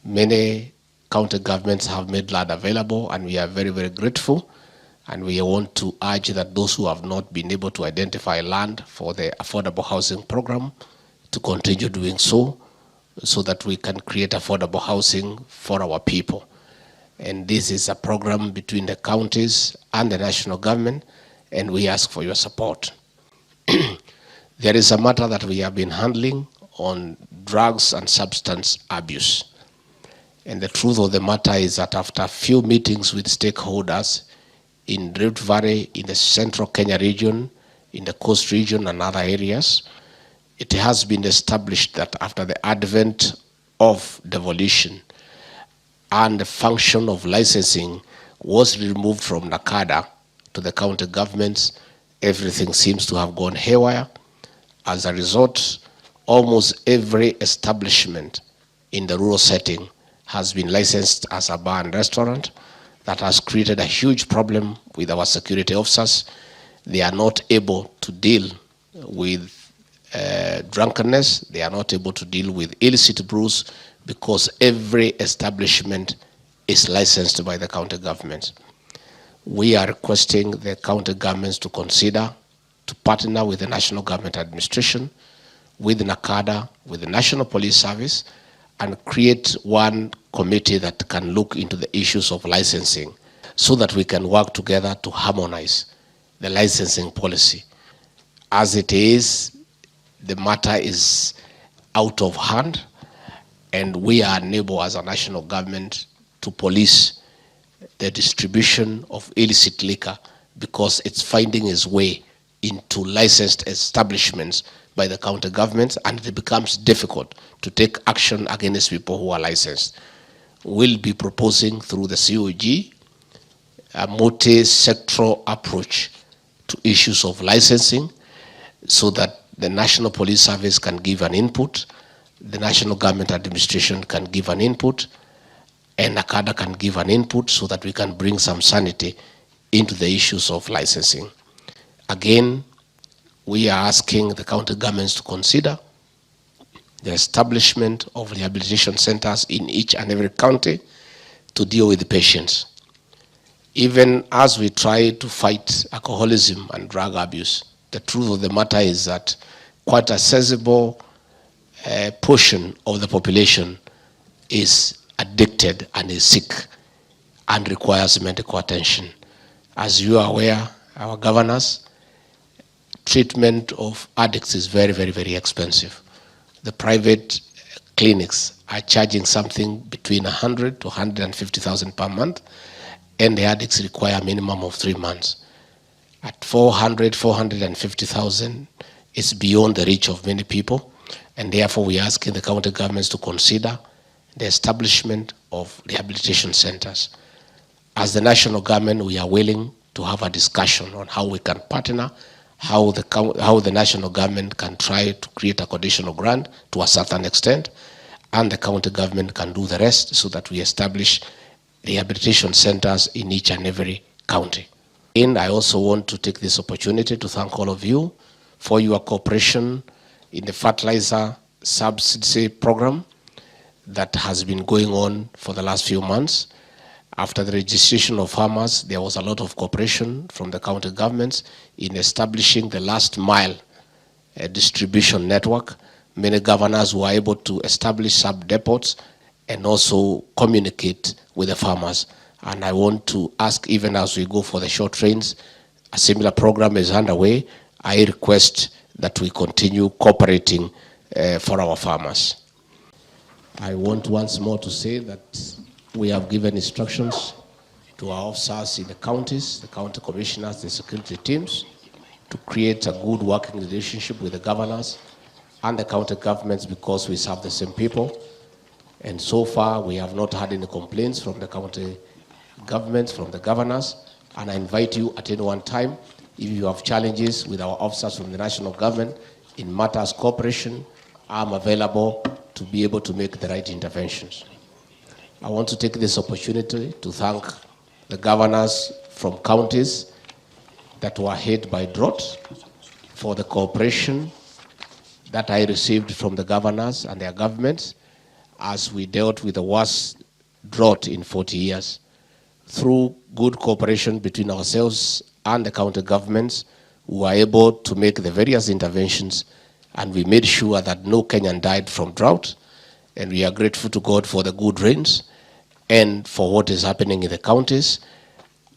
Many county governments have made land available, and we are very, very grateful. And we want to urge that those who have not been able to identify land for the affordable housing program to continue doing so that we can create affordable housing for our people. And this is a program between the counties and the national government, and we ask for your support. There is a matter that we have been handling on drugs and substance abuse. And the truth of the matter is that after a few meetings with stakeholders in Rift Valley, in the central Kenya region, in the coast region and other areas, it has been established that after the advent of devolution and the function of licensing was removed from NACADA to the county governments, everything seems to have gone haywire. As a result, almost every establishment in the rural setting has been licensed as a bar and restaurant. That has created a huge problem with our security officers. They are not able to deal with drunkenness. They are not able to deal with illicit brews because every establishment is licensed by the county government. We are requesting the county governments to consider to partner with the national government administration, with NACADA, with the National Police Service, and create one committee that can look into the issues of licensing so that we can work together to harmonize the licensing policy. As it is, the matter is out of hand, and we are unable as a national government to police the distribution of illicit liquor because it's finding its way into licensed establishments by the county governments, and it becomes difficult to take action against people who are licensed. We'll be proposing through the COG a multi-sectoral approach to issues of licensing so that the National Police Service can give an input, the National Government Administration can give an input, and NACADA can give an input so that we can bring some sanity into the issues of licensing. Again, we are asking the county governments to consider the establishment of rehabilitation centers in each and every county to deal with the patients. Even as we try to fight alcoholism and drug abuse, the truth of the matter is that quite a sizable portion of the population is addicted and is sick and requires medical attention. As you are aware, our governors, treatment of addicts is very, very, very expensive. The private clinics are charging something between 100 to 150,000 per month, and the addicts require a minimum of 3 months. At 400, 450,000, it's beyond the reach of many people, and therefore we are asking the county governments to consider the establishment of rehabilitation centers. As the national government, we are willing to have a discussion on how we can partner, how the national government can try to create a conditional grant to a certain extent, and the county government can do the rest so that we establish rehabilitation centers in each and every county. And I also want to take this opportunity to thank all of you for your cooperation in the fertilizer subsidy program that has been going on for the last few months. After the registration of farmers, there was a lot of cooperation from the county governments in establishing the last mile distribution network. Many governors were able to establish sub-depots and also communicate with the farmers. And I want to ask, even as we go for the short trains, a similar program is underway. I request that we continue cooperating for our farmers. I want once more to say that we have given instructions to our officers in the counties, the county commissioners, the security teams, to create a good working relationship with the governors and the county governments because we serve the same people. And so far, we have not had any complaints from the county governments, from the governors. And I invite you at any one time, if you have challenges with our officers from the national government in matters cooperation, I'm available to be able to make the right interventions. I want to take this opportunity to thank the governors from counties that were hit by drought for the cooperation that I received from the governors and their governments. as we dealt with the worst drought in 40 years. Through good cooperation between ourselves and the county governments, we were able to make the various interventions, and we made sure that no Kenyan died from drought. And we are grateful to God for the good rains and for what is happening in the counties.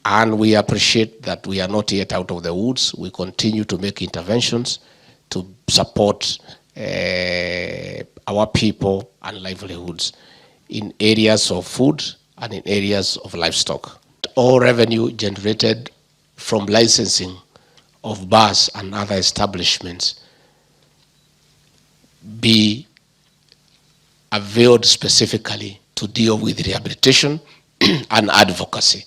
And we appreciate that we are not yet out of the woods. We continue to make interventions to support our people and livelihoods in areas of food and in areas of livestock. All revenue generated from licensing of bars and other establishments be availed specifically to deal with rehabilitation and advocacy,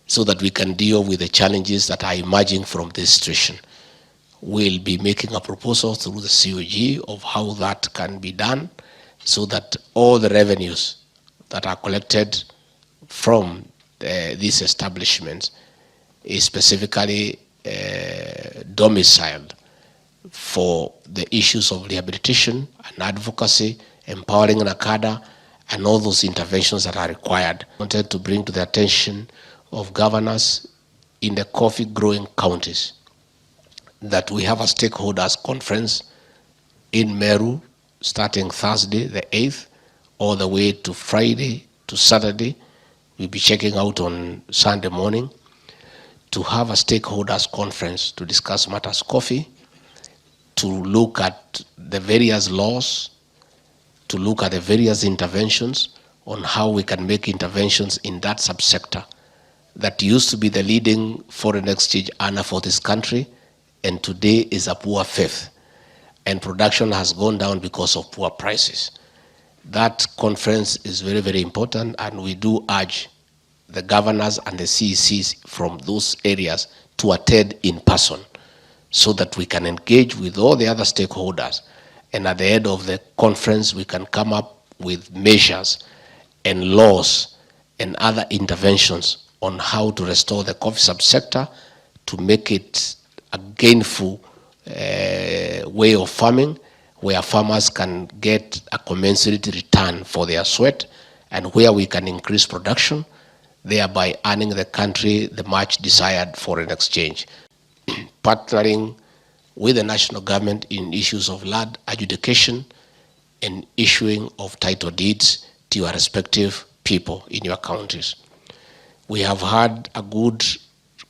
so that we can deal with the challenges that are emerging from this situation. We'll be making a proposal through the COG of how that can be done, so that all the revenues that are collected from these establishments is specifically domiciled for the issues of rehabilitation and advocacy, empowering Nakada, and all those interventions that are required. I wanted to bring to the attention of governors in the coffee growing counties that we have a stakeholders conference in Meru starting Thursday the 8th all the way to Friday to Saturday. We'll be checking out on Sunday morning to have a stakeholders conference to discuss matters coffee, to look at the various laws, to look at the various interventions on how we can make interventions in that subsector that used to be the leading foreign exchange earner for this country, and today is a poor fifth, and production has gone down because of poor prices. That conference is very, very important, and we do urge the governors and the CECs from those areas to attend in person, so that we can engage with all the other stakeholders, and at the end of the conference we can come up with measures and laws and other interventions on how to restore the coffee subsector, to make it a gainful way of farming, where farmers can get a commensurate return for their sweat, and where we can increase production, thereby earning the country the much desired foreign exchange. Partnering with the national government in issues of land adjudication and issuing of title deeds to your respective people in your counties. We have had a good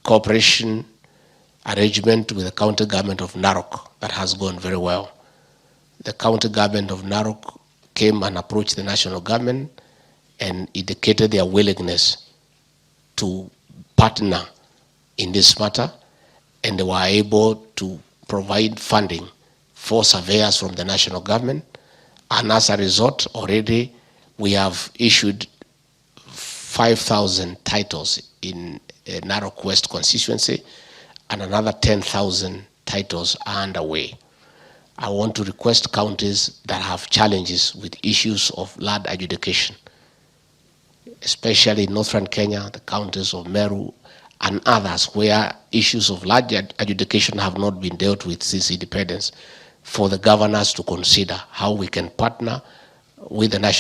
cooperation arrangement with the county government of Narok that has gone very well. The county government of Narok came and approached the national government and indicated their willingness to partner in this matter, and they were able to provide funding for surveyors from the national government, and as a result already we have issued 5,000 titles in Narok West constituency, and another 10,000 titles are underway. I want to request counties that have challenges with issues of land adjudication, especially in northern Kenya, the counties of Meru and others where issues of land adjudication have not been dealt with since independence, for the governors to consider how we can partner with the national